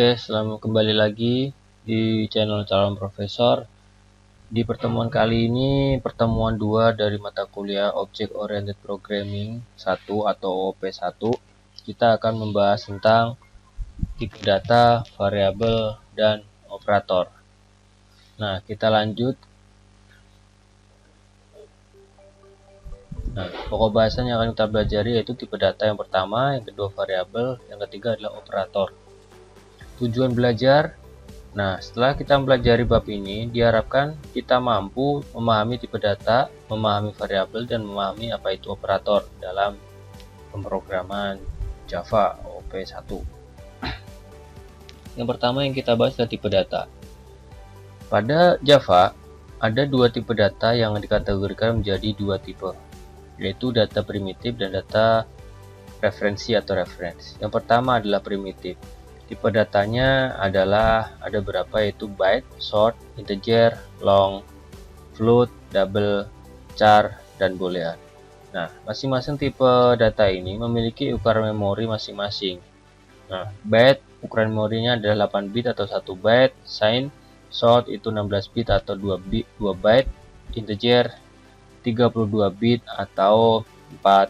Oke, selamat kembali lagi di channel Calon Profesor. Di pertemuan kali ini, pertemuan 2 dari mata kuliah Object Oriented Programming 1 atau OP1, kita akan membahas tentang tipe data, variabel, dan operator. Nah, kita lanjut. Nah, pokok bahasan yang akan kita pelajari yaitu tipe data yang pertama, yang kedua variabel, yang ketiga adalah operator. Tujuan belajar. Nah, setelah kita mempelajari bab ini, diharapkan kita mampu memahami tipe data, memahami variabel, dan memahami apa itu operator dalam pemrograman Java OP1. Yang pertama yang kita bahas adalah tipe data. Pada Java, ada dua tipe data yang dikategorikan menjadi dua tipe, yaitu data primitif dan data referensi atau reference. Yang pertama adalah primitif. Tipe datanya adalah ada berapa, yaitu byte, short, integer, long, float, double, char, dan boolean. Nah, masing-masing tipe data ini memiliki ukuran memori masing-masing. Nah, byte ukuran memorinya adalah 8 bit atau 1 byte, sign, short itu 16 bit atau 2 byte, integer 32 bit atau 4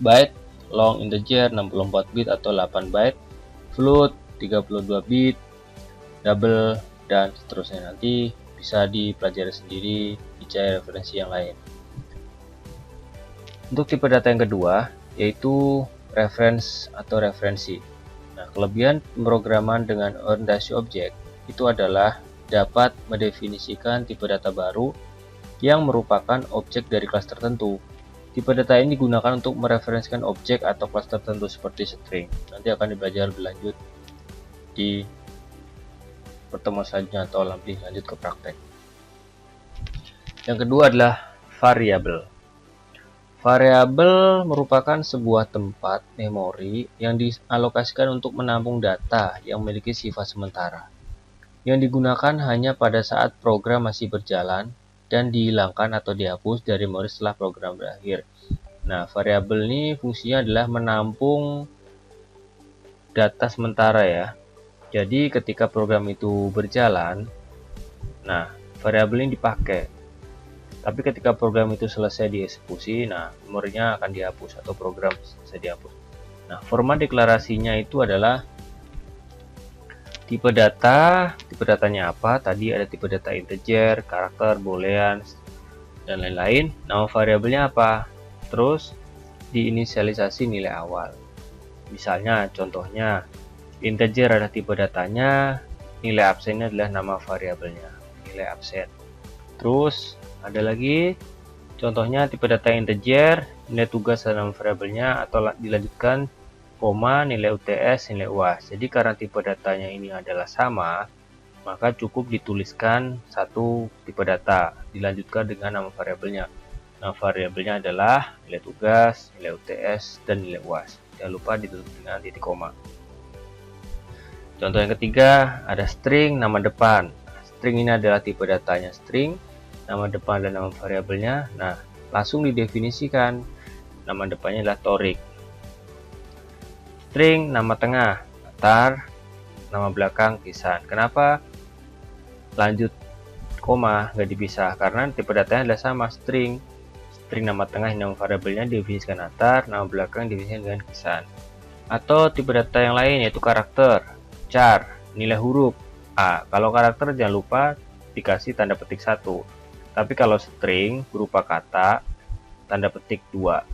byte, long integer 64 bit atau 8 byte, float 32 bit, double, dan seterusnya. Nanti bisa dipelajari sendiri di referensi yang lain. Untuk tipe data yang kedua yaitu reference atau referensi. Nah, kelebihan pemrograman dengan orientasi objek itu adalah dapat mendefinisikan tipe data baru yang merupakan objek dari kelas tertentu. Tipe data ini digunakan untuk mereferensikan objek atau kelas tertentu seperti string. Nanti akan dipelajari lebih lanjut di pertemuan selanjutnya atau lebih lanjut ke praktek. Yang kedua adalah variabel. Variabel merupakan sebuah tempat memori yang dialokasikan untuk menampung data yang memiliki sifat sementara, yang digunakan hanya pada saat program masih berjalan dan dihilangkan atau dihapus dari memori setelah program berakhir. Nah, variabel ini fungsinya adalah menampung data sementara ya. Jadi ketika program itu berjalan, nah variabel ini dipakai. Tapi ketika program itu selesai dieksekusi, nah memorinya akan dihapus atau program selesai dihapus. Nah, format deklarasinya itu adalah tipe data. Tipe datanya apa? Tadi ada tipe data integer, karakter, boolean, dan lain-lain. Nama variabelnya apa? Terus diinisialisasi nilai awal. Misalnya, contohnya integer adalah tipe datanya, nilai absennya adalah nama variabelnya, nilai absen. Terus ada lagi contohnya tipe data integer, nilai tugas adalah nama variabelnya, atau dilanjutkan koma, nilai UTS, nilai UAS. Jadi karena tipe datanya ini adalah sama, maka cukup dituliskan satu tipe data, dilanjutkan dengan nama variabelnya. Nama variabelnya adalah nilai tugas, nilai UTS, dan nilai UAS. Jangan lupa ditutup dengan titik koma. Contoh yang ketiga, ada string nama depan. String ini adalah tipe datanya string, nama depan dan nama variabelnya. Nah, langsung didefinisikan. Nama depannya adalah Torik. String nama tengah, Atar, nama belakang Kisan. Kenapa lanjut koma nggak dipisah? Karena tipe datanya adalah sama, string. String nama tengah nama variabelnya didefinisikan Atar, nama belakang didefinisikan dengan Kisan. Atau tipe data yang lain yaitu karakter, char, nilai huruf A. Kalau karakter jangan lupa dikasih tanda petik 1. Tapi kalau string berupa kata, tanda petik 2.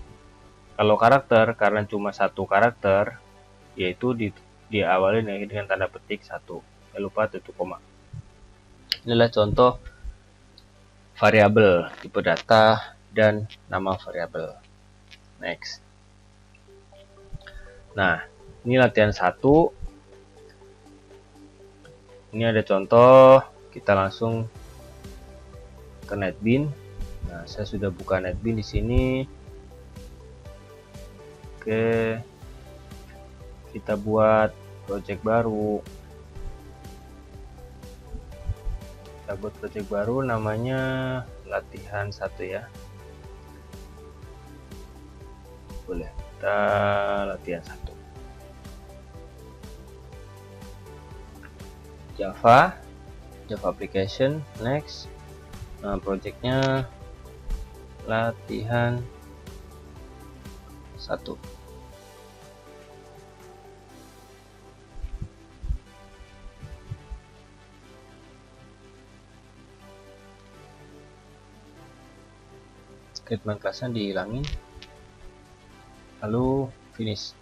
Kalau karakter karena cuma satu karakter, yaitu diawali dengan tanda petik 1. Jangan lupa tutup koma. Inilah contoh variabel, tipe data, dan nama variabel. Next. Nah, ini latihan 1. Ini ada contoh, kita langsung ke NetBeans. Nah, saya sudah buka NetBeans di sini. Oke. Kita buat project baru. Kita buat project baru namanya latihan 1 ya. Boleh kita latihan 1. Java application, next. Nah, projectnya latihan 1. Statement kelasnya dihilangin, lalu finish.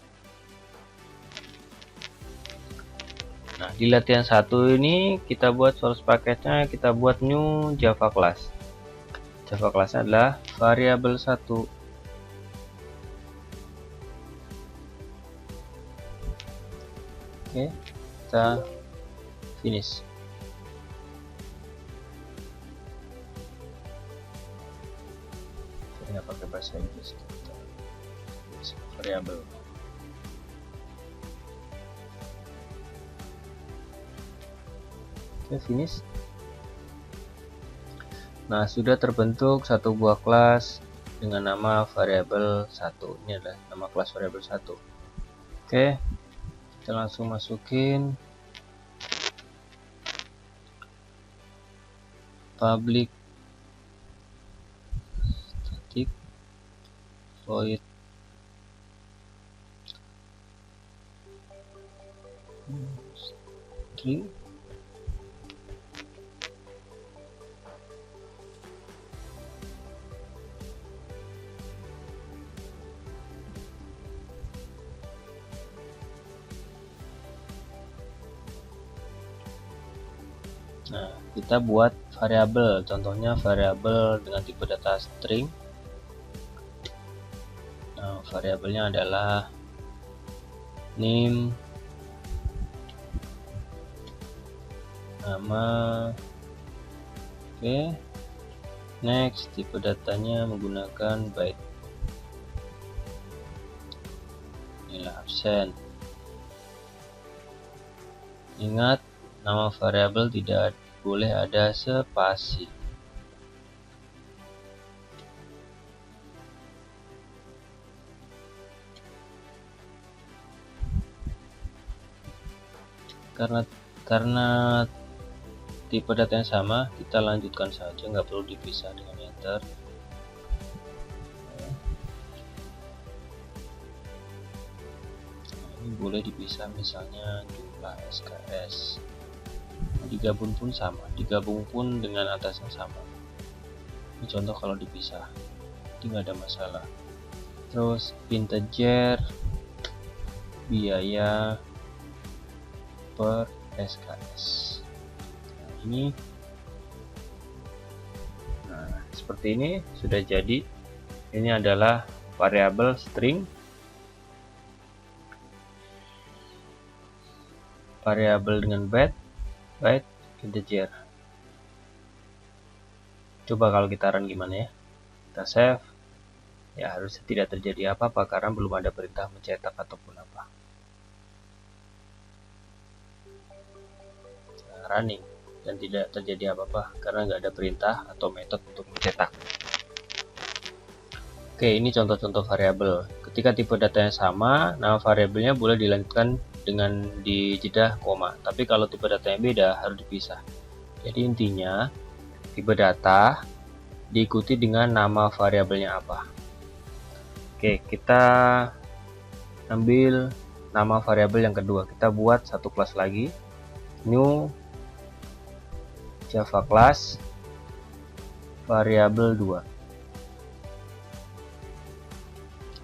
Nah, di latihan 1 ini kita buat source paketnya, kita buat new Java class. Java classnya adalah variabel 1. Oke, kita finish. Nggak pakai bahasa Inggris, kita variabel. Oke, finish. Nah, sudah terbentuk satu buah kelas dengan nama variabel 1. Ini adalah nama kelas variabel 1. Oke, kita langsung masukin public static void string. Nah, kita buat variabel, contohnya variabel dengan tipe data string. Nah, variabelnya adalah name, nama. Oke, next, tipe datanya menggunakan byte. Inilah absen. Ingat, nama variabel tidak boleh ada spasi. Karena tipe data yang sama, kita lanjutkan saja, nggak perlu dipisah dengan enter. Ini boleh dipisah, misalnya jumlah SKS. Digabung pun sama, digabung pun dengan atasnya sama. Ini contoh kalau dipisah, ini nggak ada masalah. Terus integer biaya per SKS. Nah, ini, nah, seperti ini sudah jadi. Ini adalah variabel string, variabel dengan byte integer. Coba kalau kita run gimana ya? Kita save. Ya, harusnya tidak terjadi apa-apa karena belum ada perintah mencetak ataupun apa. Nah, running dan tidak terjadi apa-apa karena nggak ada perintah atau metode untuk mencetak. Oke, ini contoh-contoh variabel. Ketika tipe datanya sama, nama variabelnya boleh dilanjutkan dengan di jeda koma. Tapi kalau tipe datanya beda, harus dipisah. Jadi intinya, tipe data diikuti dengan nama variabelnya apa. Oke, kita ambil nama variabel yang kedua. Kita buat satu kelas lagi, new Java class variabel 2.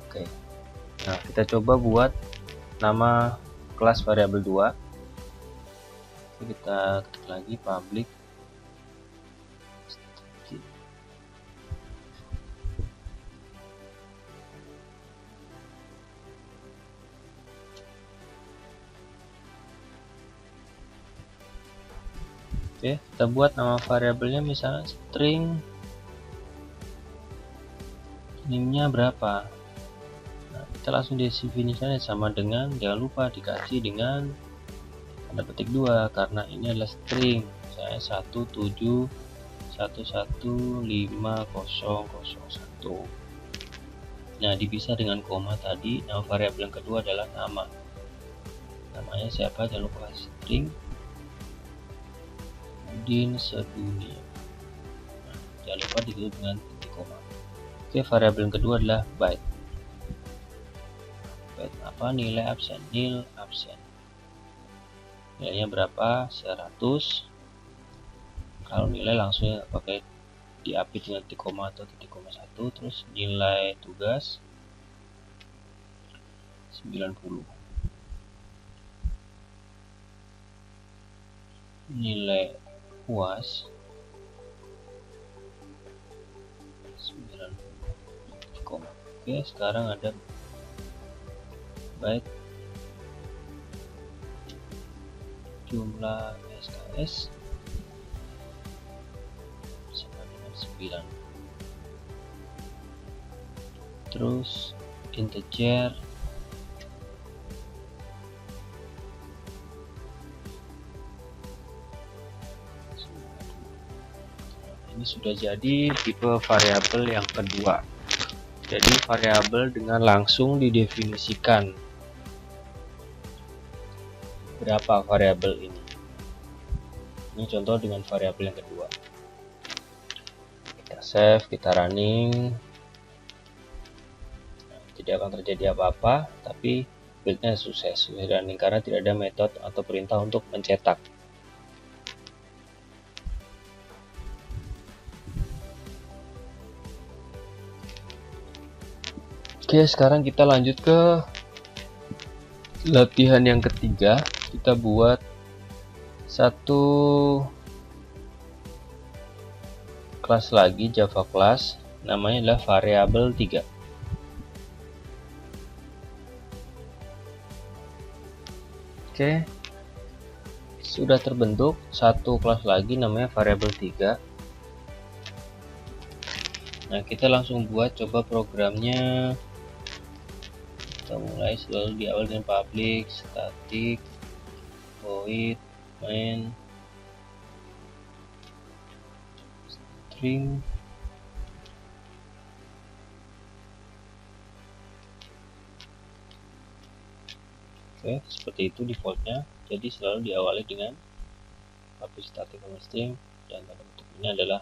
Oke, nah kita coba buat nama kelas variabel 2. Kita ketik lagi public static. Oke, kita buat nama variabelnya misalnya string, name-nya berapa. Nah, kita langsung definisinya sama dengan, jangan lupa dikasih dengan tanda petik 2 karena ini adalah string. Saya 17.115.001. Nah, dipisah dengan koma tadi. Nama variabel yang kedua adalah nama. Namanya siapa? Jangan lupa string. din sedunia. Nah, jangan lupa ditutup dengan titik koma. Oke, variabel yang kedua adalah byte. Byte apa? Nilai absen. Nil absen. Nilainya berapa? 100. Kalau nilai langsung pakai diapit dengan titik koma atau titik koma 1. Terus nilai tugas 90. Nilai UAS 90. Oke, sekarang ada byte jumlah SKS sama dengan 9. Terus integer ini sudah jadi tipe variabel yang kedua. Jadi variabel dengan langsung didefinisikan. Berapa variabel ini? Ini contoh dengan variabel yang kedua. Kita save, kita running. Nah, tidak akan terjadi apa-apa, tapi build-nya sukses running karena tidak ada metode atau perintah untuk mencetak. Oke, sekarang kita lanjut ke latihan yang ketiga. Kita buat satu kelas lagi, Java class, namanya adalah variabel 3. Oke, sudah terbentuk satu kelas lagi namanya variabel 3. Nah, kita langsung buat coba programnya. Kita mulai selalu di awal dengan public, static, void, main, string, oke, seperti itu defaultnya. Jadi selalu diawali dengan public, static, string, dan tanda kutip ini adalah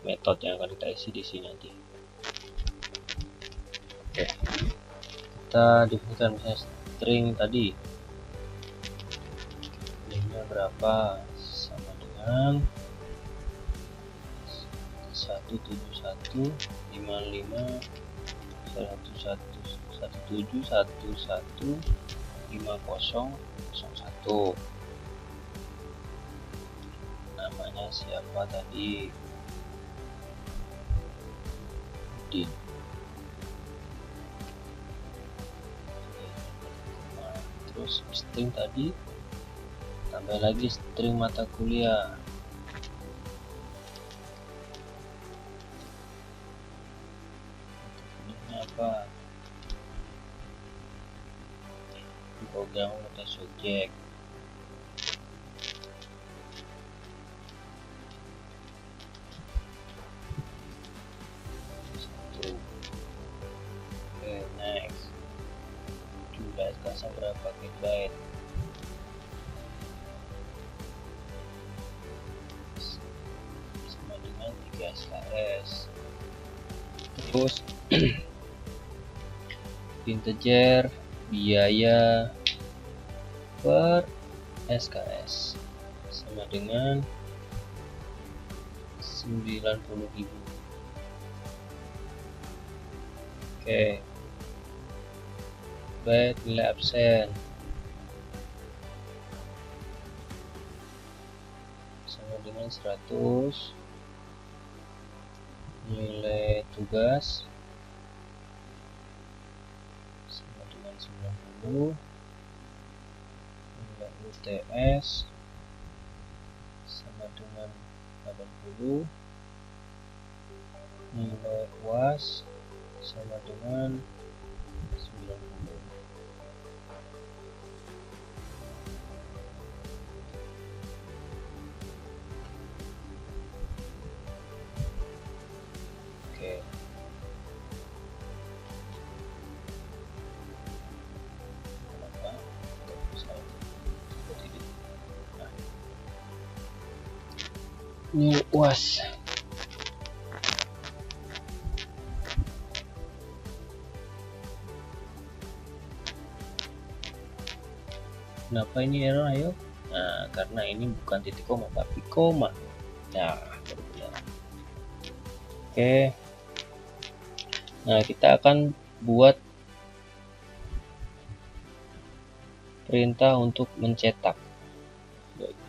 metode yang akan kita isi di sini nanti. Oke, kita definisikan misalnya string tadi nilainya berapa, sama dengan 171 55 17 5001. Namanya siapa tadi? Din. Terus string tadi tambah lagi string mata kuliah. Ini apa? Program mata subjek. Oke, next. Jumlah SKS berapa byte? Sama dengan 3 SKS. Terus integer biaya per SKS sama dengan 90.000. Oke, byte nilai absen sama dengan 100. Nilai tugas sama dengan 90. Nilai UTS sama dengan 80. Nilai UAS sama dengan 90. Oke. Kenapa? Seperti ini. Nah. New UAS. Kenapa ini error? Ayo. Nah, karena ini bukan titik koma tapi koma. Nah, benar. Oke. Nah, kita akan buat perintah untuk mencetak.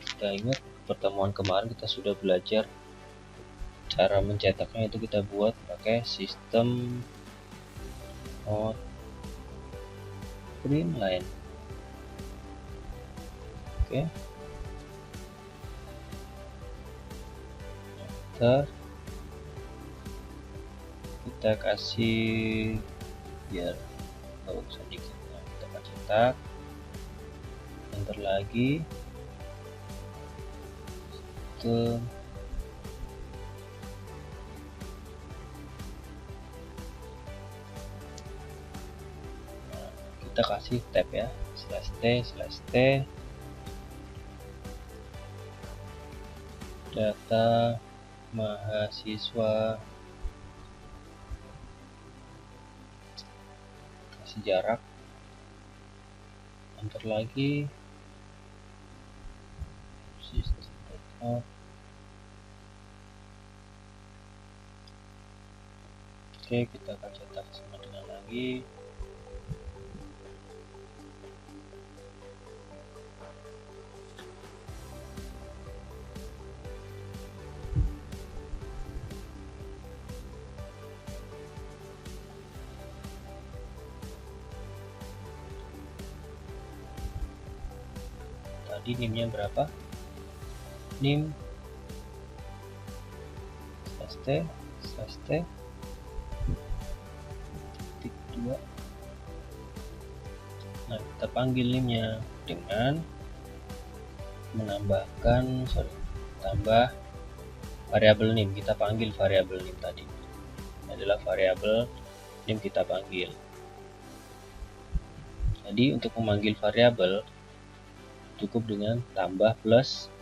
Kita ingat pertemuan kemarin kita sudah belajar cara mencetaknya, itu kita buat pakai sistem print line. Oke. Enter. Kita kasih biar bagus sedikit. Nah, kita akan cetak. Enter lagi. Nah, kita kasih tab ya, /t data mahasiswa, kasih jarak, enter lagi, sistem data. Oke, kita akan cetak sama dengan lagi. Tadi NIM-nya berapa? NIM /t titik 2. Nah, kita panggil NIM-nya dengan menambahkan tambah variabel NIM. Kita panggil variabel NIM tadi. Ini adalah variabel NIM kita panggil. Jadi untuk memanggil variabel cukup dengan tambah plus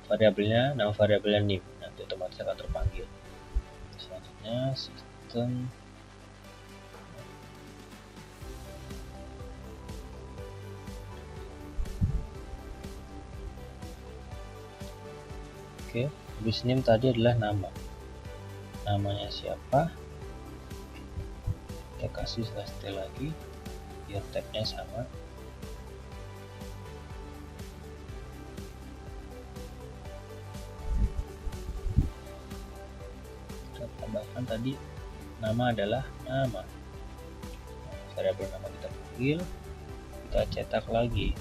variabelnya, nama variabelnya NIM, nanti otomatis akan terpanggil. Selanjutnya sistem oke, habis NIM tadi adalah namanya siapa, kita kasih /t lagi biar tabnya sama. Tambahkan tadi nama adalah nama, variabel nama kita panggil, kita cetak lagi.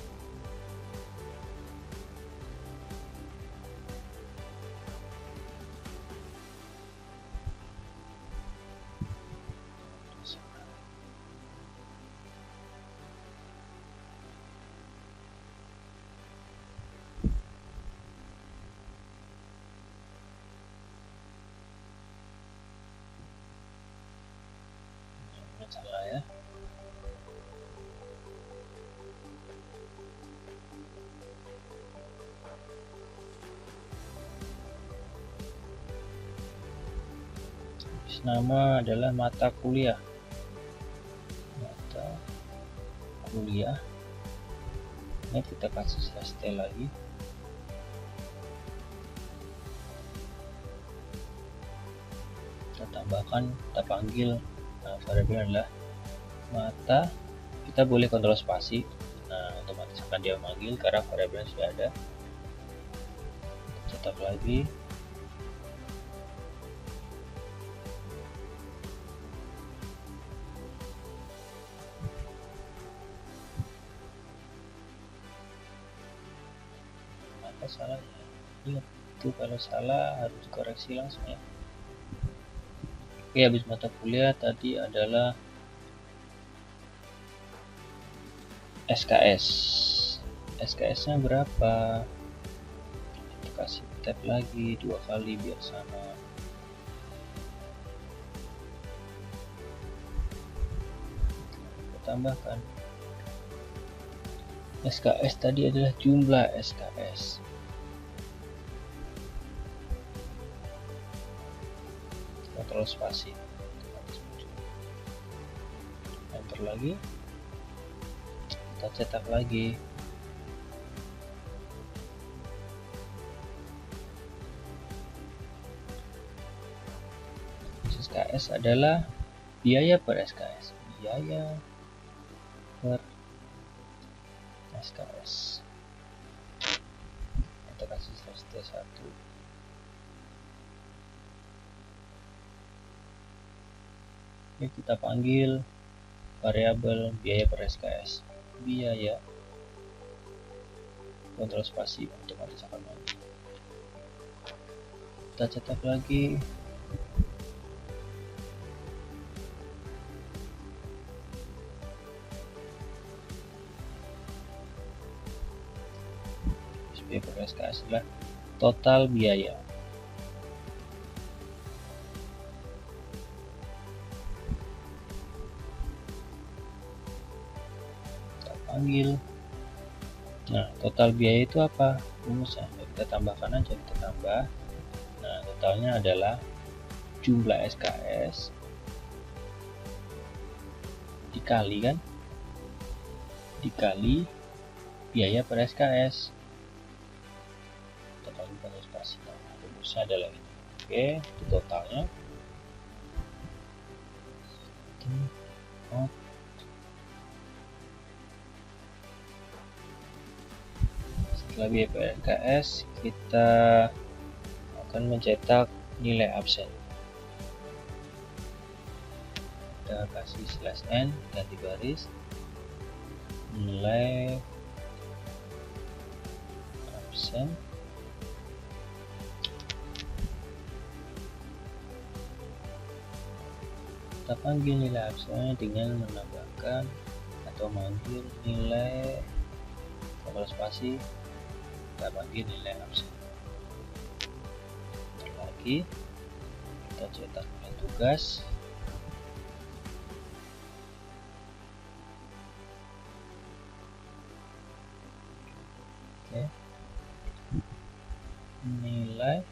Salah ya. Nama adalah mata kuliah. Ini kita kasih /t lagi. Kita tambahkan, kita panggil variabel adalah mata. Kita boleh kontrol spasi. Nah, otomatis akan dia memanggil karena variabelnya sudah ada. Cetak lagi. Apa salahnya? Lihat itu, kalau salah harus dikoreksi langsung ya. Oke, habis mata kuliah tadi adalah SKS. SKS-nya berapa? Kita kasih tab lagi 2 kali biar sama. Kita tambahkan. SKS tadi adalah jumlah SKS. Ctrl spasi, enter lagi, kita cetak lagi. SKS adalah biaya per SKS, biaya per SKS. Kita kasih /T1. Oke, kita panggil variabel biaya per SKS, biaya, kontrol spasi untuk mengerjakan lagi. Kita cetak lagi. Biaya per SKS adalah total biaya. Kita panggil. Nah, total biaya itu apa? Rumusnya kita tambahkan aja, kita tambah. Nah, totalnya adalah jumlah SKS dikali biaya per SKS. Total per SKS. Nah, rumusnya adalah ini. Oke, itu totalnya. Setelah biaya per SKS, kita akan mencetak nilai absen. Kita kasih /n, ganti baris, nilai absen, kita panggil nilai absen dengan menambahkan atau manggil nilai, kontrol spasi, kita panggil nilai absen. Lagi kita cetak nilai tugas. Oke, nilai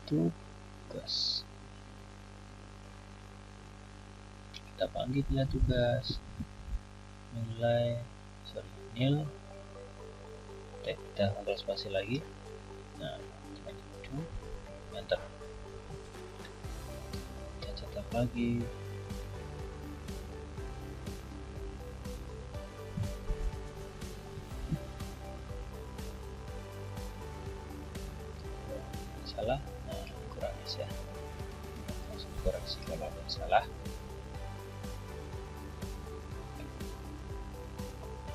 tugas, kita panggil nilai tugas, nil, kita kontrol spasi lagi. Nah, enter, kita cetak lagi. Salah, nah kurang ya, langsung koreksi kalau ada salah.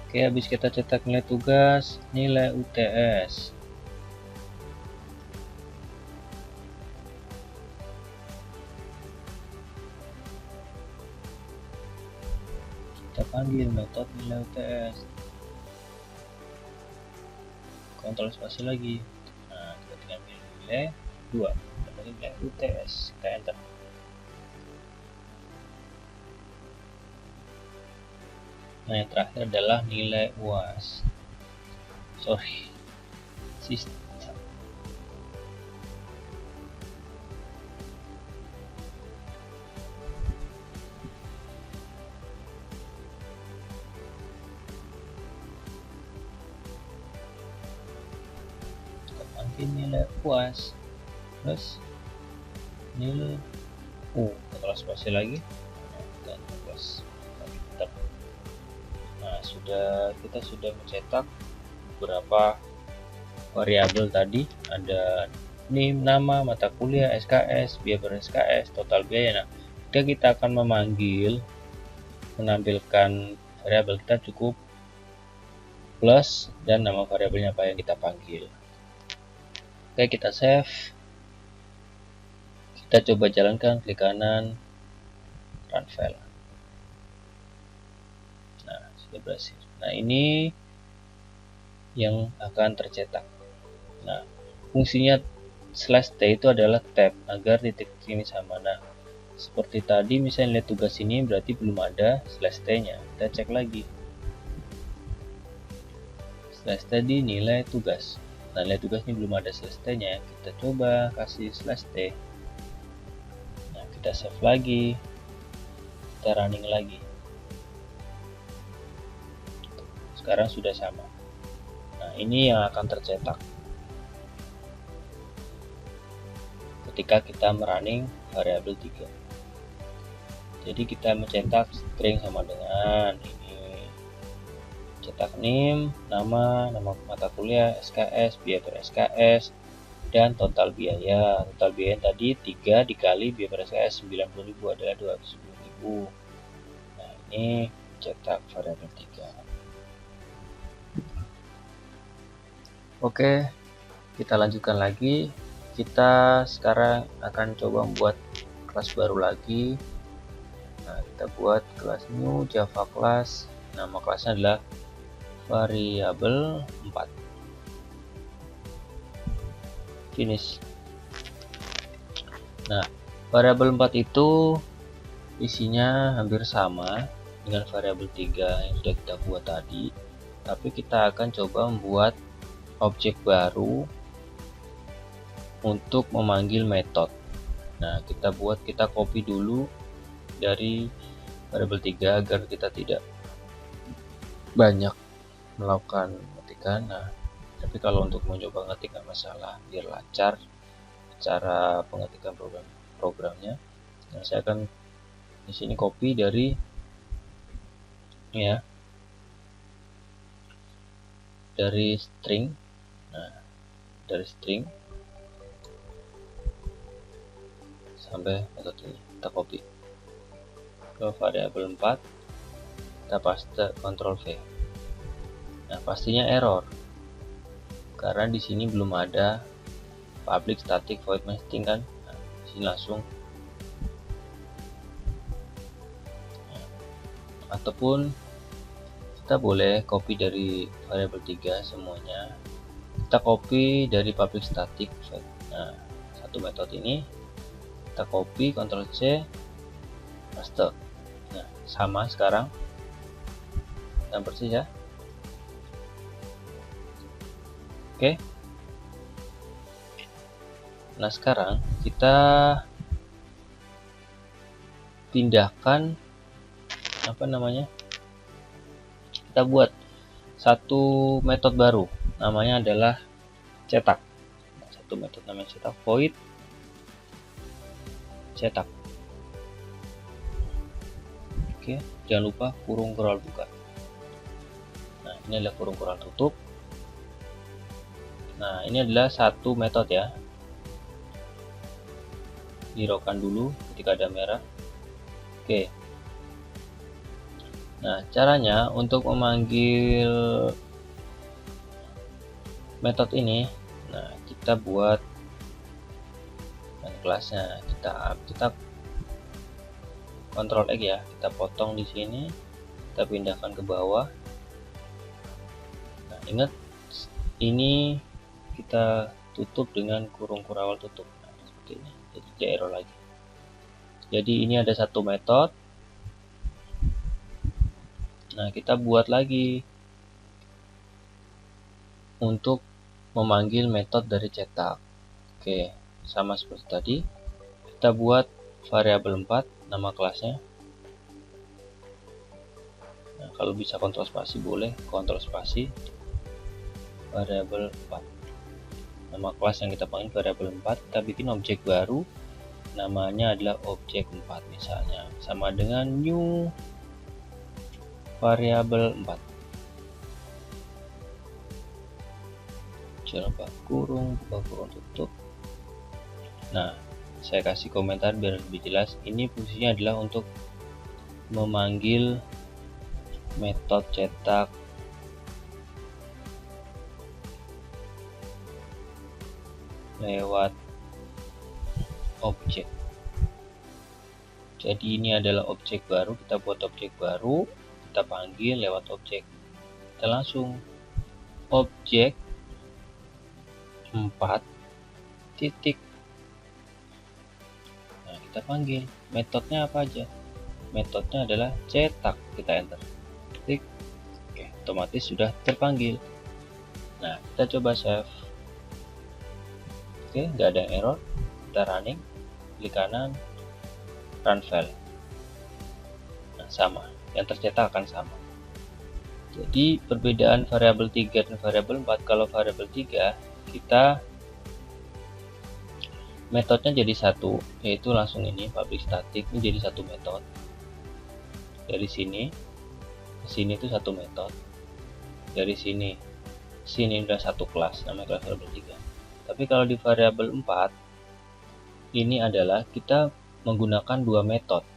Oke, habis kita cetak nilai tugas, nilai UTS. Kita panggil metode nilai UTS. Kontrol spasi lagi. Nah, kita tinggal pilih nilai 2. Kita panggil nilai UTS. Kita enter. Nah, yang terakhir adalah nilai UAS. Sistem. Kita panggil nilai UAS plus nil U. Kontrol spasi lagi. Dan plus. Nah, kita sudah mencetak beberapa variabel tadi, ada NIM, nama, mata kuliah, SKS, biaya per SKS, total biaya. Nah, jika kita akan menampilkan variabel, kita cukup plus dan nama variabelnya apa yang kita panggil. Oke, kita save. Kita coba jalankan, klik kanan, run file. Sudah berhasil. Nah, ini yang akan tercetak. Nah, fungsinya /t itu adalah tab agar titik ini sama. Nah, seperti tadi misalnya lihat tugas ini berarti belum ada /t nya. Kita cek lagi. /t di nilai tugas. Nah, nilai tugas ini belum ada /t nya. Kita coba kasih /t. kita save lagi, kita running lagi. Sekarang sudah sama. Nah, ini yang akan tercetak ketika kita merunning variabel 3. Jadi kita mencetak string sama dengan ini, cetak name, nama mata kuliah, SKS, biaya per SKS, dan total biaya. Total biaya yang tadi 3 dikali biaya per SKS 90.000 adalah 210.000. Nah, ini cetak variabel 3. Oke, kita lanjutkan lagi. Kita sekarang akan coba membuat kelas baru lagi. Nah, kita buat kelas new Java class. Nama kelasnya adalah variabel 4. Finish. Nah, variabel 4 itu isinya hampir sama dengan variabel 3 yang sudah kita buat tadi, tapi kita akan coba membuat objek baru untuk memanggil metode. Nah, kita copy dulu dari variabel 3 agar kita tidak banyak melakukan ketikan. Nah, tapi kalau untuk mencoba ngetik nggak masalah, biar lancar cara pengetikan programnya. Nah, saya akan di sini copy dari string. Nah, dari string sampai metode ini kita copy ke variabel 4, kita paste, Ctrl V. Nah, pastinya error karena di sini belum ada public static void main string kan. Nah, di sini langsung. Nah, ataupun kita boleh copy dari variabel 3 semuanya. Kita copy dari public static void. Nah, satu metode ini kita copy, Ctrl C, paste. Nah, sama sekarang dan persis ya. Oke. Nah, sekarang kita pindahkan kita buat satu metode baru, namanya adalah cetak. Nah, satu metode namanya cetak, void cetak. Oke, jangan lupa kurung kurang buka. Nah, ini adalah kurung kurang tutup. Nah, ini adalah satu metode ya. Hiraukan dulu ketika ada merah. Oke. Nah, caranya untuk memanggil metode ini, nah kita buat kelasnya, kita Ctrl X ya, kita potong di sini, kita pindahkan ke bawah. Nah, ingat ini kita tutup dengan kurung kurawal tutup. Nah, seperti ini, jadi tidak error lagi. Jadi ini ada satu metode. Nah, kita buat lagi untuk memanggil metode dari cetak. Oke, sama seperti tadi. Kita buat variabel 4, nama kelasnya. Nah, kalau bisa kontrol spasi boleh, kontrol spasi variabel 4. Nama kelas yang kita panggil variabel 4, kita bikin objek baru, namanya adalah objek 4 misalnya, sama dengan new variabel 4. Jangan lupa kurung, buka kurung tutup. Nah, saya kasih komentar biar lebih jelas. Ini fungsinya adalah untuk memanggil metode cetak lewat objek. Jadi ini adalah objek baru, kita buat objek baru, kita panggil lewat objek. Kita langsung objek 4 titik. Nah, kita panggil. Metodenya apa aja? Metodenya adalah cetak, kita enter. Klik. Oke, otomatis sudah terpanggil. Nah, kita coba save. Oke, nggak ada error. Kita running, klik kanan, run file. Nah, sama, yang tercetak akan sama. Jadi perbedaan variabel 3 dan variabel 4, kalau variabel 3 kita metodenya jadi satu, yaitu langsung ini public static ini jadi satu metode. Dari sini ke sini itu satu metode. Dari sini udah satu kelas, namanya kelas variabel 3. Tapi kalau di variabel 4 ini adalah kita menggunakan dua metode.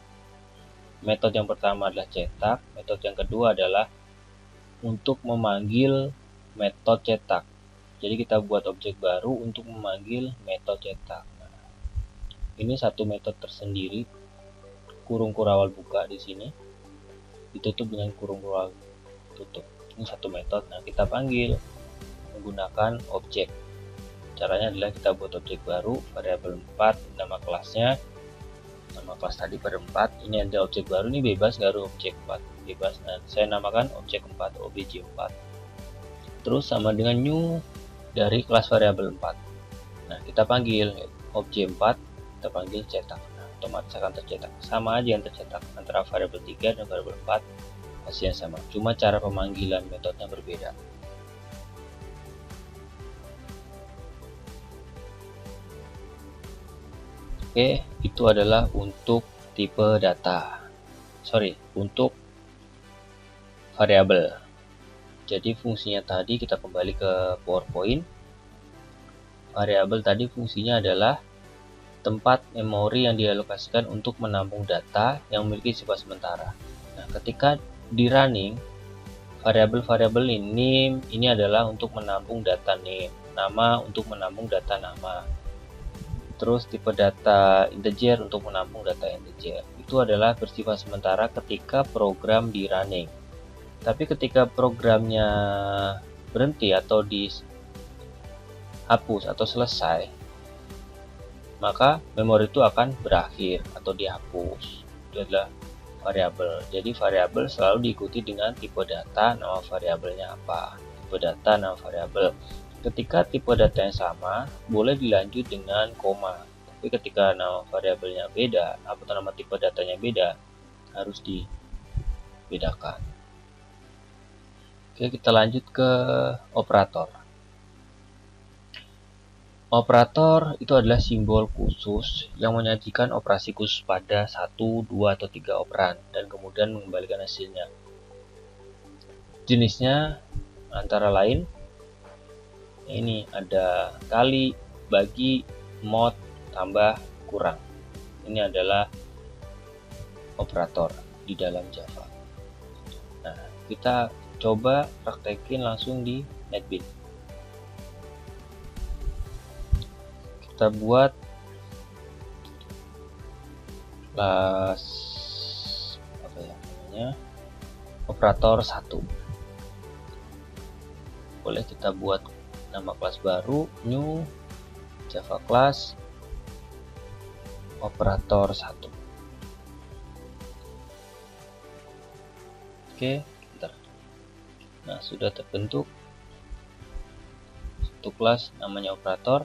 Metode yang pertama adalah cetak, metode yang kedua adalah untuk memanggil metode cetak. Jadi kita buat objek baru untuk memanggil metode cetak. Nah, ini satu metode tersendiri, kurung kurawal buka di sini, ditutup dengan kurung kurawal tutup. Ini satu metode. Nah, kita panggil menggunakan objek. Caranya adalah kita buat objek baru, variabel 4, nama kelasnya, nama kelas tadi variabel 4. Ini ada objek baru, ini bebas, nggak harus objek 4, bebas. Nah, saya namakan objek 4, obj 4. Terus sama dengan new dari kelas variabel 4. Nah, kita panggil objek 4, kita panggil cetak. Nah, otomatis akan tercetak. Sama aja yang tercetak antara variabel 3 dan variabel 4, hasilnya sama. Cuma cara pemanggilan metodenya berbeda. Oke, itu adalah untuk tipe data. Untuk variabel. Jadi fungsinya tadi kita kembali ke PowerPoint. Variabel tadi fungsinya adalah tempat memori yang dialokasikan untuk menampung data yang memiliki sifat sementara. Nah, ketika di running, variabel-variabel ini adalah untuk menampung data name, nama untuk menampung data nama. Terus tipe data integer untuk menampung data integer. Itu adalah bersifat sementara ketika program di running. Tapi ketika programnya berhenti atau dihapus atau selesai, maka memori itu akan berakhir atau dihapus. Itu adalah variabel. Jadi variabel selalu diikuti dengan tipe data, nama variabelnya apa. Tipe data, nama variabel. Ketika tipe data yang sama, boleh dilanjut dengan koma. Tapi ketika nama variabelnya beda, atau nama tipe datanya beda, harus dibedakan. Oke, kita lanjut ke operator. Operator itu adalah simbol khusus yang menyajikan operasi khusus pada 1, 2, atau 3 operan dan kemudian mengembalikan hasilnya. Jenisnya antara lain ini ada kali, bagi, mod, tambah, kurang. Ini adalah operator di dalam Java. Nah, kita coba praktekin langsung di NetBeans. Kita buat kelas operator 1. Boleh kita buat nama kelas baru, new Java class operator 1. Oke, bentar. Nah, sudah terbentuk satu kelas namanya operator.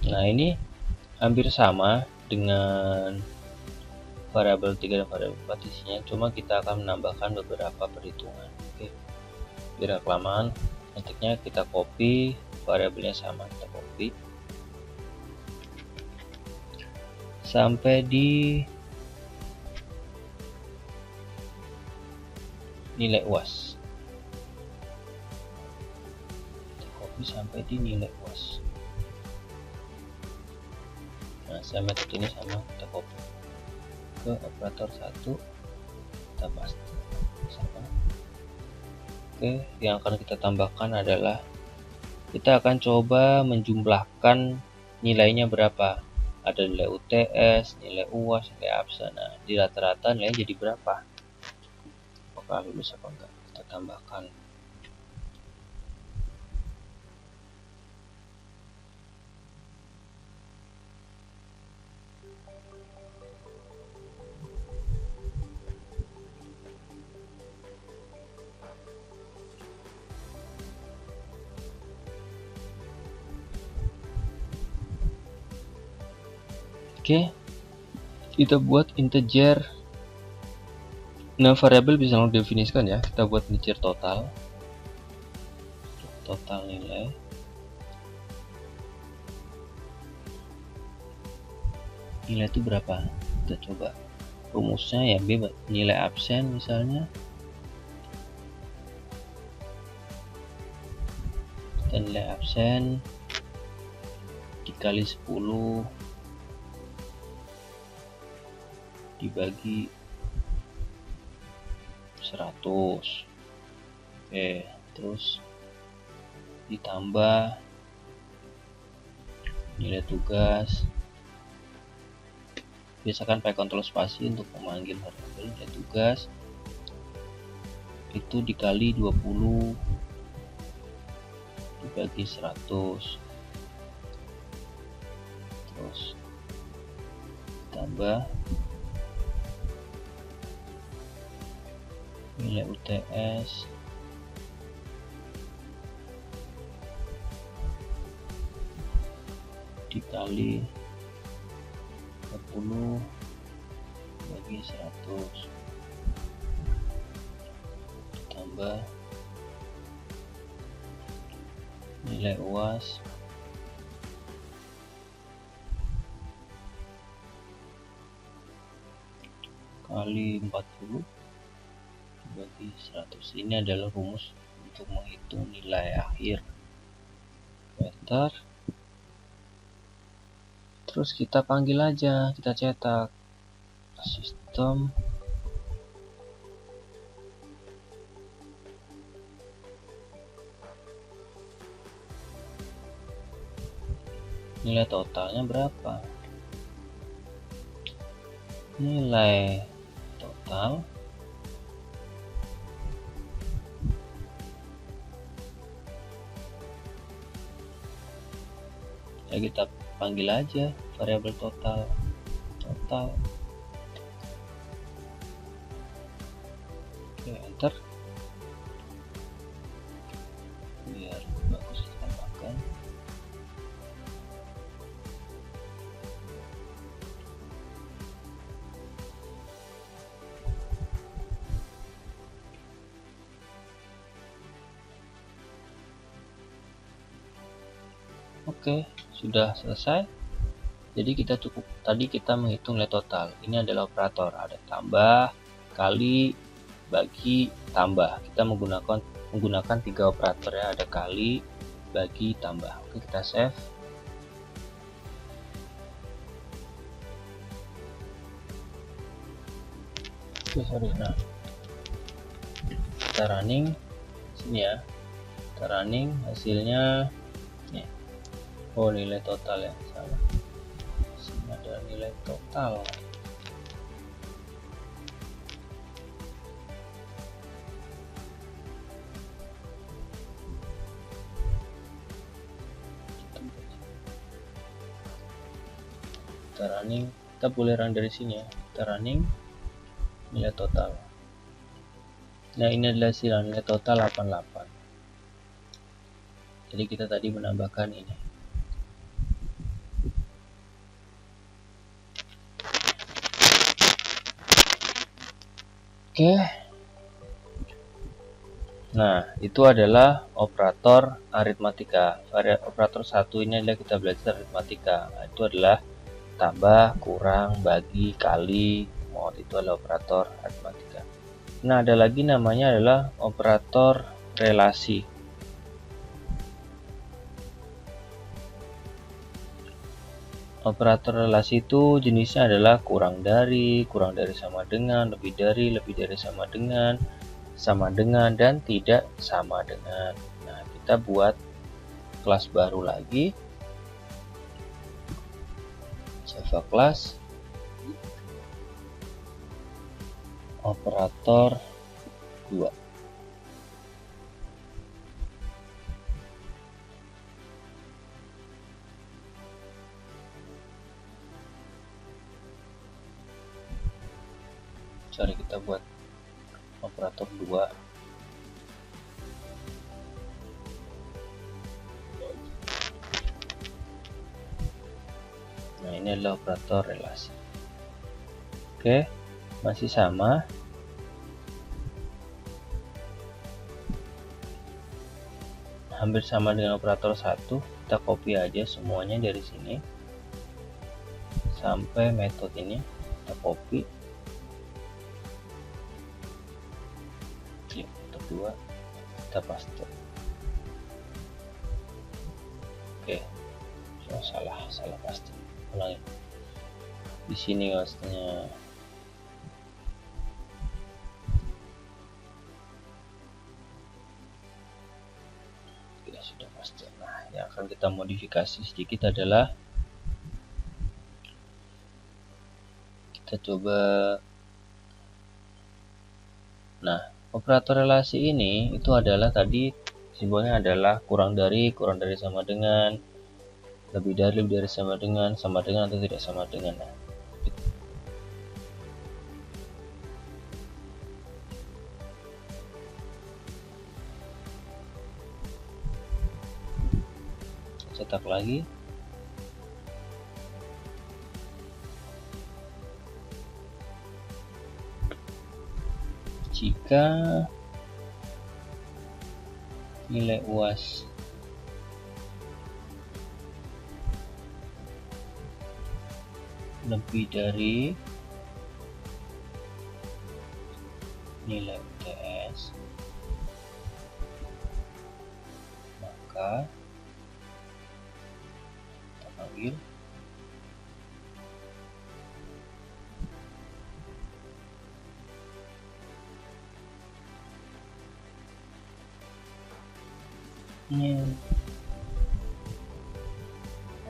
Nah, ini hampir sama dengan variabel 3 dan variabel 4 isinya, cuma kita akan menambahkan beberapa perhitungan. Oke, biar kelamaan nantinya kita copy, variabelnya sama, kita copy sampai di nilai UAS. Kita copy sampai di nilai UAS. Nah, saya metode ini sama, kita copy ke operator 1, kita paste sama. Oke, yang akan kita tambahkan adalah kita akan coba menjumlahkan nilainya berapa. Ada nilai UTS, nilai UAS, nilai ABSA. Nah, di rata-rata nilainya jadi berapa? Apakah lulus apa enggak? Kita tambahkan. Oke, kita buat integer. Nah, variabel bisa langsung definisikan ya. Kita buat integer total nilai. Nilai itu berapa? Kita coba. Rumusnya ya B nilai absen misalnya. Dan nilai absen dikali 10 dibagi 100. Oke, terus ditambah nilai tugas. Biasakan pakai kontrol spasi untuk memanggil variabel. Nilai tugas itu dikali 20 dibagi 100, terus tambah nilai UTS dikali 20 bagi 100 tambah nilai UAS kali 40 bagi 100. Ini adalah rumus untuk menghitung nilai akhir. Enter. Terus kita panggil aja, kita cetak sistem nilai totalnya berapa. Nilai total ya, kita panggil aja variabel total. Oke, enter. Biar bagus ditambahkan. Oke, sudah selesai. Jadi tadi kita menghitung nilai total. Ini adalah operator, ada tambah, kali, bagi, tambah. Kita menggunakan 3 operator ya, ada kali, bagi, tambah. Oke, kita save. Nah, kita running sini ya. Kita running, hasilnya nih. Oh, nilai total ya, salah. Sini ada nilai total. Kita running, kita boleh run dari sini ya. Kita running nilai total. Nah, ini adalah hasil nilai total 88. Jadi kita tadi menambahkan ini. Oke. Nah, itu adalah operator aritmatika. Operator 1 ini adalah kita belajar aritmatika. Nah, itu adalah tambah, kurang, bagi, kali, mod. Itu adalah operator aritmatika. Nah, ada lagi namanya adalah operator relasi. Operator relasi itu jenisnya adalah kurang dari sama dengan, lebih dari sama dengan, dan tidak sama dengan. Nah, kita buat kelas baru lagi, Java class operator 2. Sorry, kita buat operator 2. Nah, ini adalah operator relasi. Oke, masih sama. Hampir sama dengan operator 1. Kita copy aja semuanya dari sini sampai metode ini. Kita copy. Metode 2 kita paste. Oke. Salah pasti. Ulangi. Di sini pastinya. Oke, sudah pasti. Nah, yang akan kita modifikasi sedikit adalah kita coba. Nah, operator relasi ini itu adalah tadi simbolnya adalah kurang dari sama dengan, lebih dari sama dengan atau tidak sama dengan. Nah, cetak lagi. Jika nilai UAS lebih dari nilai UTS, maka kita panggil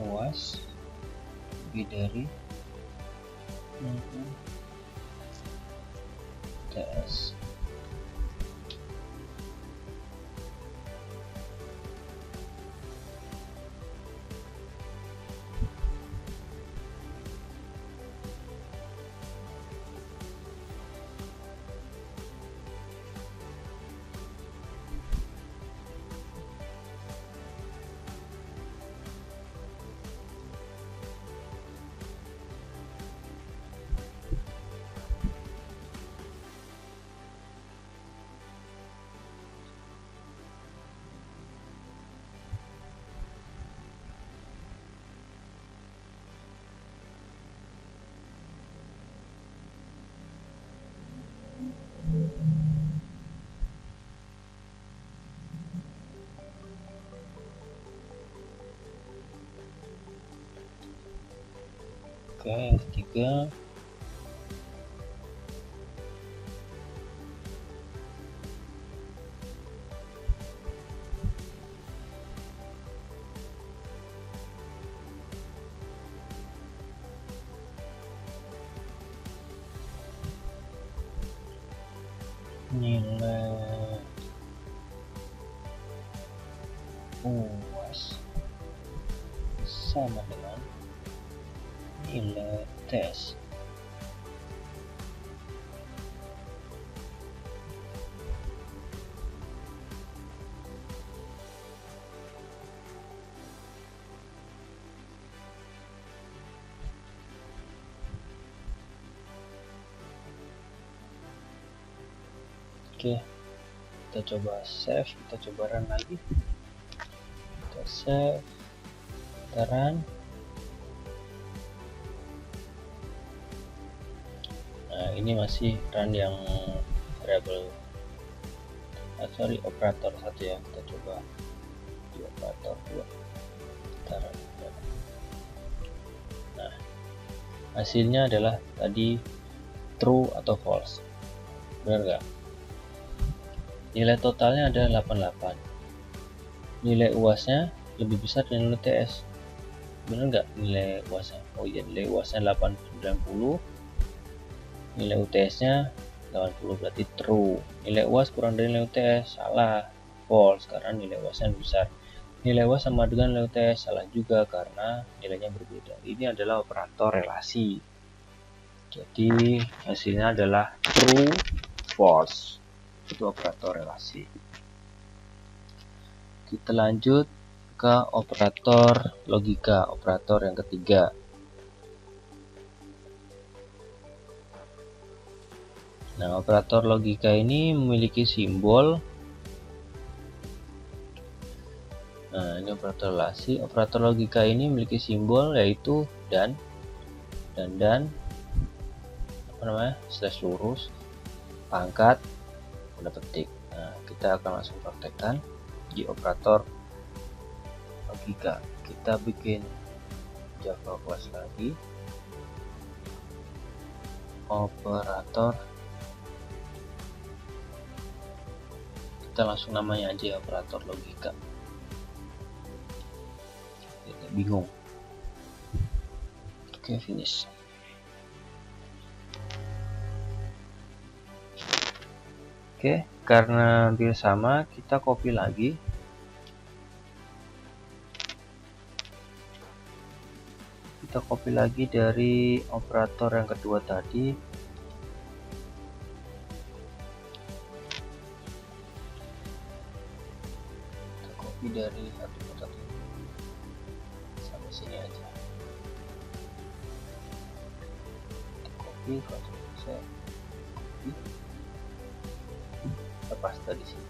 UAS lebih dari UTS. Oke, yang ketiga nilai UAS sama dengan nilai tes. Oke, kita coba save, kita coba run lagi. Kita save, kita run. Nah, ini masih run yang variable operator 1 ya. Kita coba di operator 2 kita run. Nah, hasilnya adalah tadi true atau false, benar nggak? Nilai totalnya ada 88. Nilai UAS-nya lebih besar dari nilai TS. Benar nggak nilai UAS-nya? Oh iya, nilai UAS-nya 890. Nilai UTS-nya 80, berarti true. Nilai UAS kurang dari nilai UTS, salah. False, karena nilai UAS-nya besar. Nilai UAS sama dengan nilai UTS, salah juga karena nilainya berbeda. Ini adalah operator relasi. Jadi hasilnya adalah true, false. Itu operator relasi. Kita lanjut ke operator logika, operator yang ketiga. Nah, operator logika ini memiliki simbol. Nah, ini operator relasi. Operator logika ini memiliki simbol yaitu dan slash lurus, pangkat, tanda petik. Nah, kita akan langsung praktekkan di operator logika. Kita bikin Java class lagi, operator, kita langsung namanya aja operator logika. Kita bingung. Oke, finish. Oke, karena hampir sama, kita copy lagi. Kita copy lagi dari operator yang kedua tadi. Kita copy dari satu kotak ini sampai sini aja. Kita copy, Ctrl+C, copy. Kita paste di sini.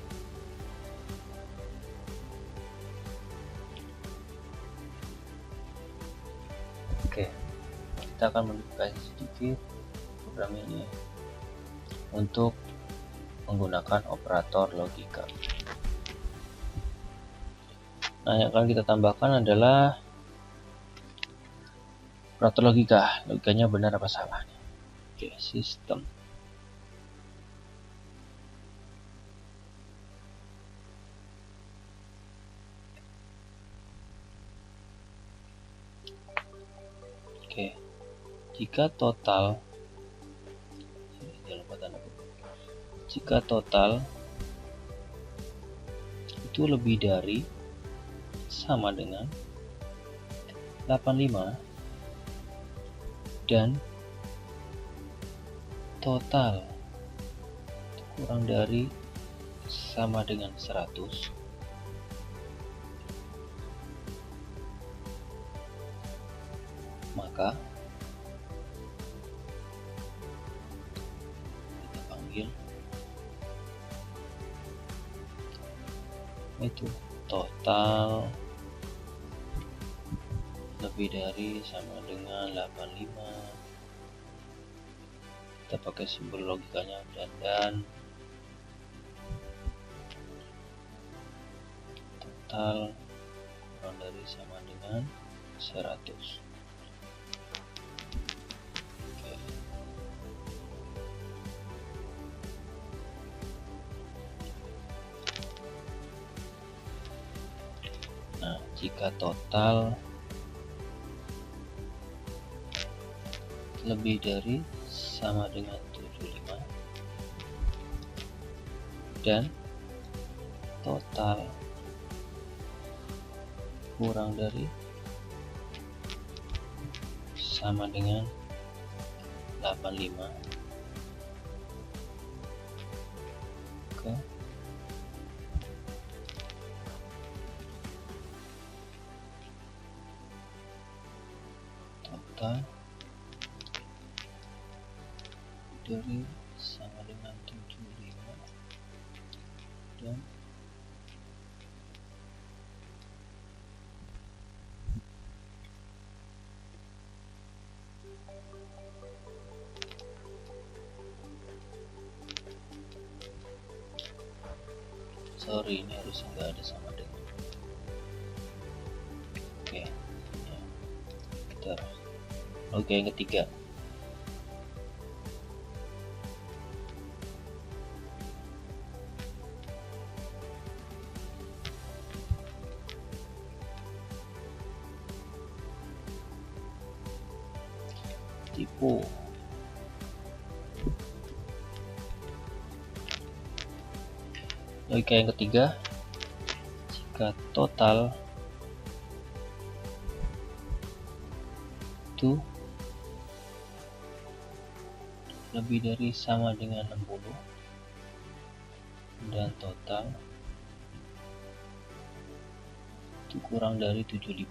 Oke, kita akan modifikasi sedikit program ini untuk menggunakan operator logika. Nah, yang akan kita tambahkan adalah operator logika. Logikanya benar apa salah? Oke, sistem. Oke, jika total itu lebih dari sama dengan 85 dan total kurang dari sama dengan 100, maka kita panggil itu total lebih dari sama dengan 85. Kita pakai simbol logikanya dan total kurang dari sama dengan 100. Nah, jika total lebih dari sama dengan 75 dan total kurang dari sama dengan 85. Oke. Total dari sama dengan 75 dan sorry, ini harus nggak ada sama dengan. Oke, ya. Oke, yang ketiga. Tipe. Logika yang ketiga, jika total itu lebih dari sama dengan 60 dan total itu kurang dari 75,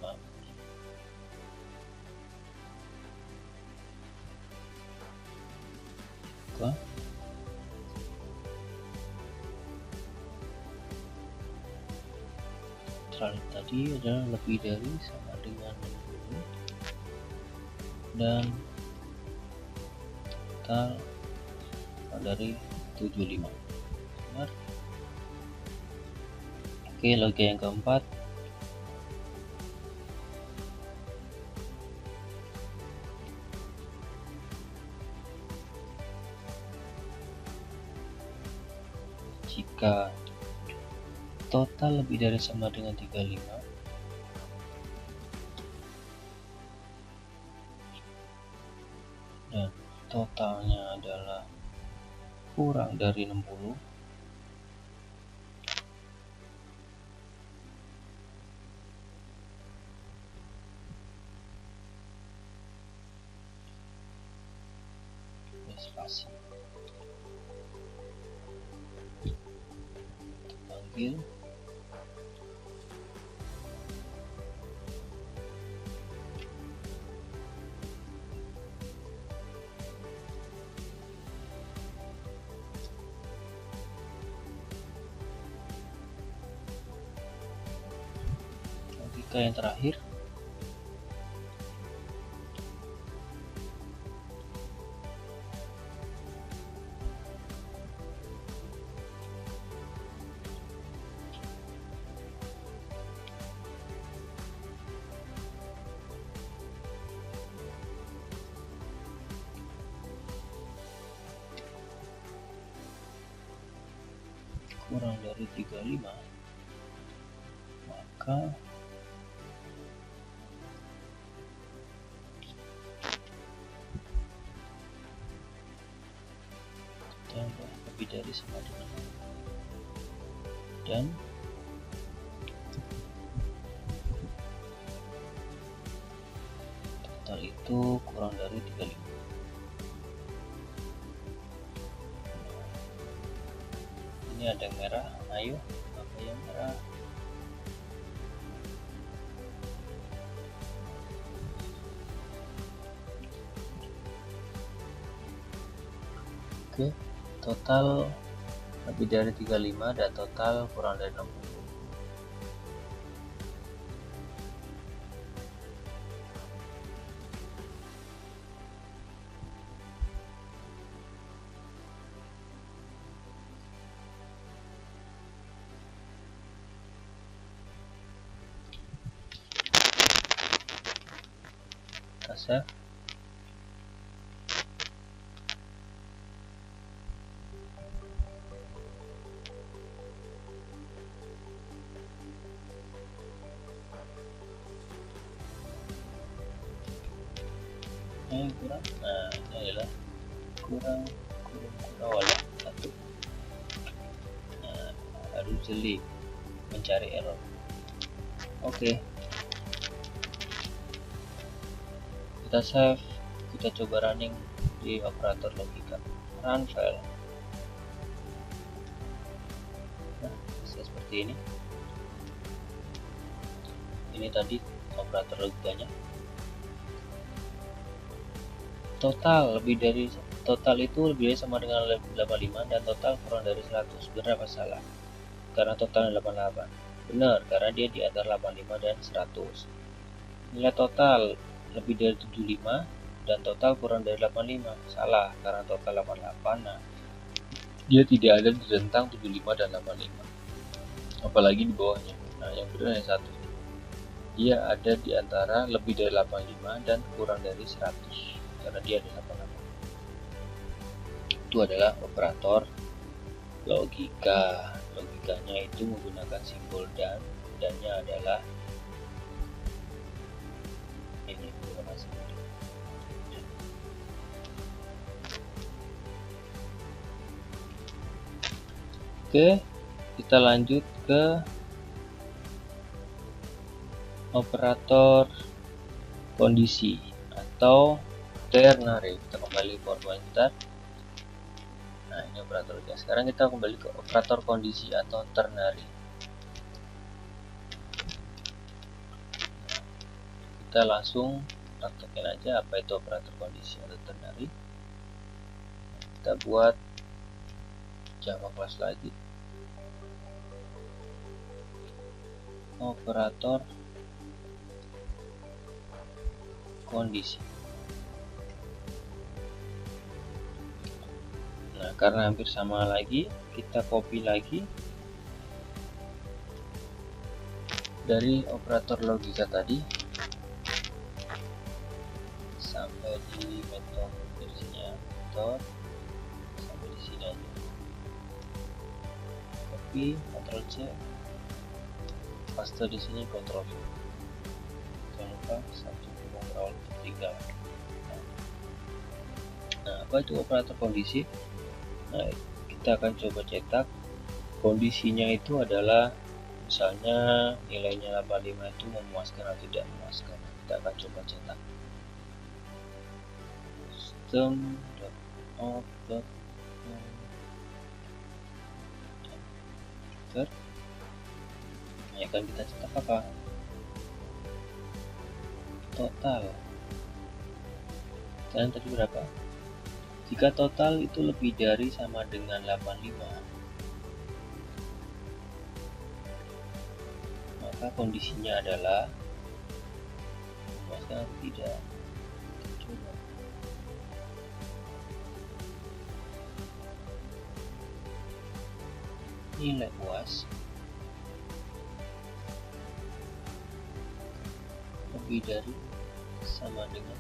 Australia tadi adalah lebih dari sama dengan 60 dan total dari 75. Benar. Oke, logika yang keempat. Jika total lebih dari sama dengan 35 dan totalnya adalah kurang dari 60, spasi panggil logika yang terakhir. Kurang dari 35, maka tambah lebih dari sama dengan dan total itu kurang dari 35. Ini ada yang merah, ayo apa yang merah? Oke, total lebih dari 35 dan total kurang dari 60. Kita save. Yang kurang, nah ini adalah kurang awalnya 1. Nah, harus jeli mencari error. Oke, kita save, kita coba running di operator logika. Run file. Nah, bisa seperti ini. Ini tadi operator logikanya. Total itu lebih dari sama dengan 85 dan total kurang dari 100. Benar apa salah? Karena totalnya 88. Benar, karena dia di antara 85 dan 100. Nilai total lebih dari 75 dan total kurang dari 85. Salah, karena total 88. Nah, dia tidak ada di rentang 75 dan 85. Apalagi di bawahnya. Nah, yang benar yang satu. Dia ada di antara lebih dari 85 dan kurang dari 100. Karena dia ada 88. Itu adalah operator logika. Logikanya itu menggunakan simbol dannya adalah ini, menggunakan simbol. Oke, kita lanjut ke operator kondisi atau ternary. Kita kembali ke PowerPoint kita. Nah, ini operator logika. Sekarang kita kembali ke operator kondisi atau ternary. Kita langsung praktekin aja apa itu operator kondisi atau ternary. Kita buat Java class lagi. operator kondisi. Nah, karena hampir sama lagi, kita copy lagi dari operator logika tadi sampai di metode versinya, metode sampai di sini aja. Copy, Ctrl C, paste di sini, Ctrl V. Jangan lupa satu pemroll tertinggal. Nah, apa itu operator kondisi? Nah, kita akan coba cetak kondisinya itu adalah misalnya nilainya 85 itu memuaskan atau tidak memuaskan. Kita akan coba cetak system.out.enter. Nah, akan kita cetak apa? Total. Dan tadi berapa? Jika total itu lebih dari sama dengan 85, maka kondisinya adalah memuaskan atau tidak. Coba. Nilai UAS lebih dari sama dengan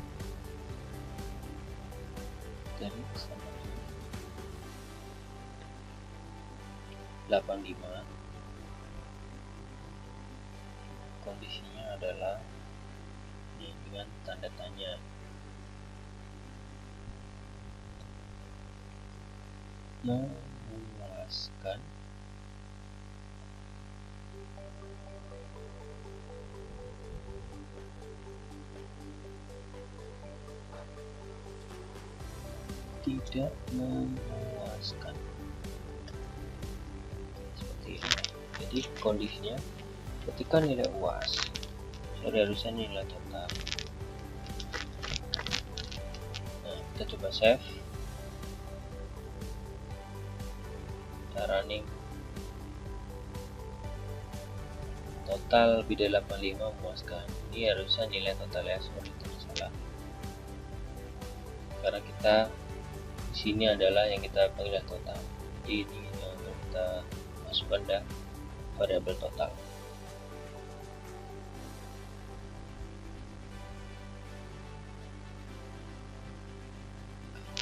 sama dengan 85, kondisinya adalah ini dengan tanda tanya. Memuaskan tidak memuaskan, seperti ini. Jadi kondisinya ketika nilai UAS harusnya nilai total. Nah, kita coba save, kita running. Total lebih dari 85 memuaskan. Ini harusnya nilai totalnya, sorry salah, karena kita di sini adalah yang kita panggil total. Jadi ini yang kita masukkan pada variabel total.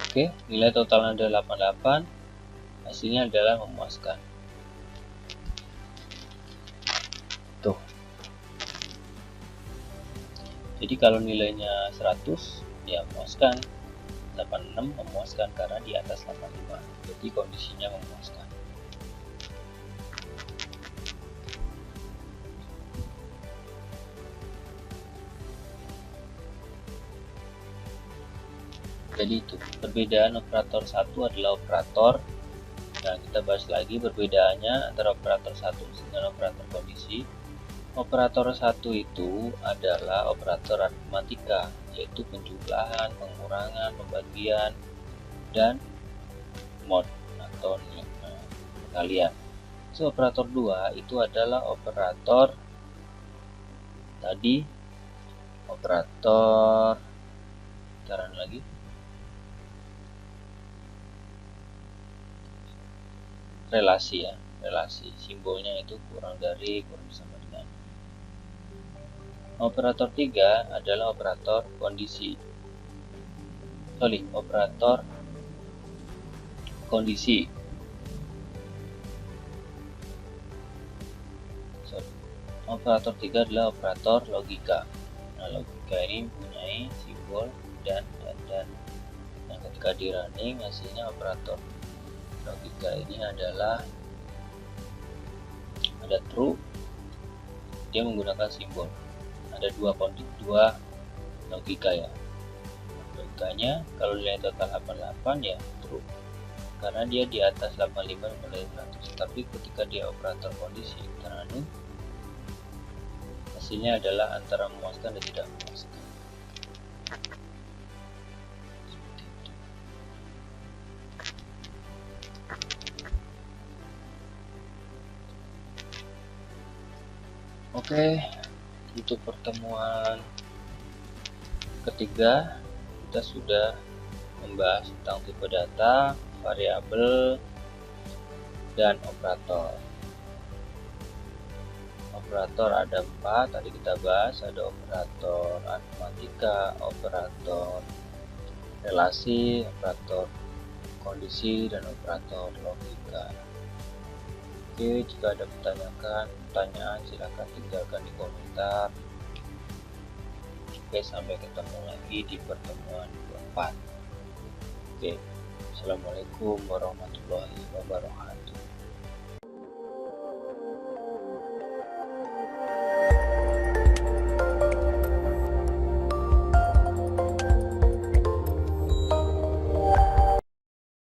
Oke, nilai total adalah 88, hasilnya adalah memuaskan. Tuh. Jadi kalau nilainya 100 ya memuaskan, 86 memuaskan karena di atas 85. Jadi kondisinya memuaskan. Jadi itu perbedaan operator satu adalah operator. Nah, kita bahas lagi perbedaannya antara operator satu dengan operator kondisi. Operator satu itu adalah operator aritmatika, yaitu penjumlahan, pengurangan, pembagian, dan mod atau pengalihan. So, operator 2 itu adalah operator tadi, operator taran lagi, relasi ya, relasi simbolnya itu kurang dari, kurang sama dengan. Operator 3 adalah operator kondisi. Operator kondisi. Operator 3 adalah operator logika. Nah, logika ini mempunyai simbol dan. Nah, ketika di running hasilnya operator logika ini adalah ada true, dia menggunakan simbol. Ada dua logika ya. Logikanya kalau nilai total 88 ya true, karena dia di atas 85 dari 100. Tapi ketika dia operator kondisi running, hasilnya adalah antara memuaskan dan tidak memuaskan. Oke, untuk pertemuan ketiga kita sudah membahas tentang tipe data, variabel, dan operator. Operator ada 4, tadi kita bahas, ada operator aritmatika, operator relasi, operator kondisi, dan operator logika. Oke, jika ada pertanyaan silahkan tinggalkan di komentar. Oke, sampai ketemu lagi di pertemuan keempat. Oke, assalamualaikum warahmatullahi wabarakatuh.